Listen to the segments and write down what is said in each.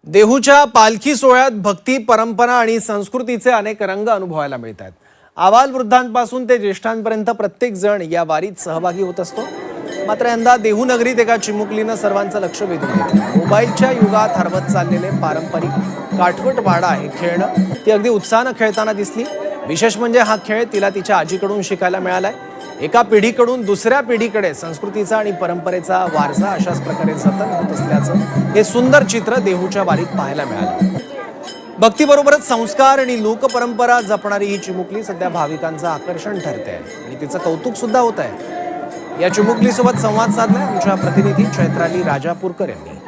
देहूच्या पालखी सोहळ्यात भक्ती, परंपरा आणि संस्कृतीचे अनेक रंग अनुभवायला मिळतात। आबालवृद्धांपासून ते ज्येष्ठांपर्यंत प्रत्येक जण या वारीत सहभागी होत असतो। मात्र यंदा देहू नगरीत एका चिमुकलीनं सर्वांचं लक्ष वेधून घेतलं। मोबाईलच्या युगात हरवत चाललेले पारंपरिक काठवट वाडा हे खेळणं ती अगदी उत्साहानं खेळताना दिसली। विशेष म्हणजे हा खेळ तिला तिच्या आजीकडून शिकायला मिळालाय। एका पिढीकडून दुसऱ्या पिढीकडे संस्कृतीचा आणि परंपरेचा वारसा अशाच प्रकारे जतन होत असल्याचं हे सुंदर चित्र देहूच्या वारीत पाहायला मिळालं। भक्तीबरोबरच संस्कार आणि लोकपरंपरा जपणारी ही चिमुकली सध्या भाविकांचं आकर्षण ठरते आणि तिचं कौतुक सुद्धा होत आहे। या चिमुकलीसोबत संवाद साधलाय आमच्या प्रतिनिधी चैत्राली राजापूरकर यांनी।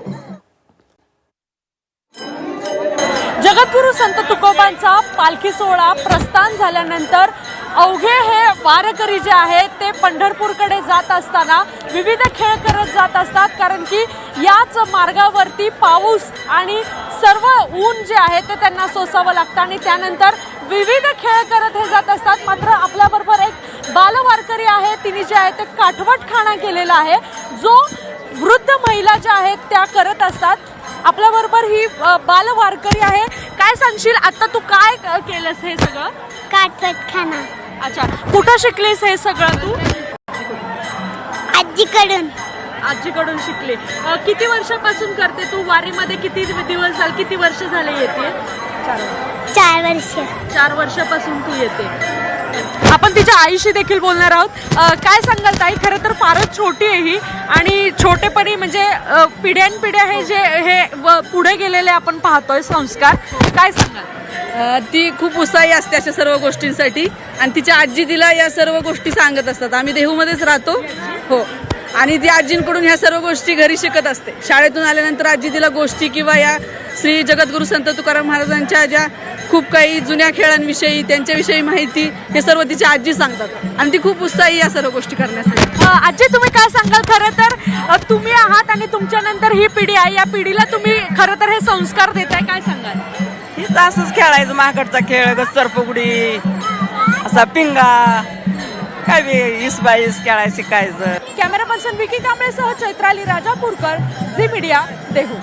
जगद्गुरू संत तुकोबांचा पालखी सोहळा प्रस्थान झाल्यानंतर अवघे हे वारकरी जे आहेत ते पंढरपूरकडे जात असताना विविध खेळ करत जात असतात, कारण की याच मार्गावरती पाऊस आणि सर्व ऊन जे आहे ते त्यांना सोसावं लागतं आणि त्यानंतर विविध खेळ करत हे जात असतात। मात्र आपल्याबरोबर एक बालवारकरी आहे, तिने जे आहे ते काठवट खाणा केलेला आहे, जो वृद्ध महिला ज्या आहेत त्या करत असतात। आपल्याबरोबर ही बालवारकरी आहे। काय सांगशील, आता तू काय केलंस हे सगळं? काठवट खाना। अच्छा, कुठं शिकलीस हे सगळं तू? आजीकडून। आजीकडून शिकले। किती वर्षापासून करते तू? वारीमध्ये किती दिवस झाले, किती वर्ष झाले येते? 4 वर्ष। 4 वर्षापासून तू येते। आपण तिच्या आईशी देखील बोलणार आहोत। काय सांगाल ताई, खरं तर फारच छोटी आहे ही आणि छोटेपणी म्हणजे पिढ्यानपिढ्या हे जे हे पुढे गेलेले आपण पाहतोय संस्कार, काय सांगाल? ती खूप उत्साही असते अशा सर्व गोष्टींसाठी आणि तिच्या आजी तिला या सर्व गोष्टी सांगत असतात। आम्ही देहूमध्येच राहतो हो, आणि ती आजींकडून ह्या सर्व गोष्टी घरी शिकत असते। शाळेतून आल्यानंतर आजी तिला गोष्टी किंवा या श्री जगद्गुरू संत तुकाराम महाराजांच्या ज्या खूप काही जुन्या खेळांविषयी, त्यांच्याविषयी माहिती हे सर्व तिची आजी सांगतात आणि ती खूप उत्साही या सर्व गोष्टी करण्यासाठी। आजी, तुम्ही काय सांगाल? खरं तर तुम्ही आहात आणि तुमच्यानंतर ही पिढी आहे, या पिढीला तुम्ही खरं तर हे संस्कार देताय, काय सांगाल? हेच असंच खेळायचं, माकडचा खेळ, सरपगुडी, असा पिंगा, काय इसबाईस खेळायला शिकायचं। कॅमेरा पर्सन विकी कांबळेसह चैत्राली राजापूरकर, झी मीडिया, देहू।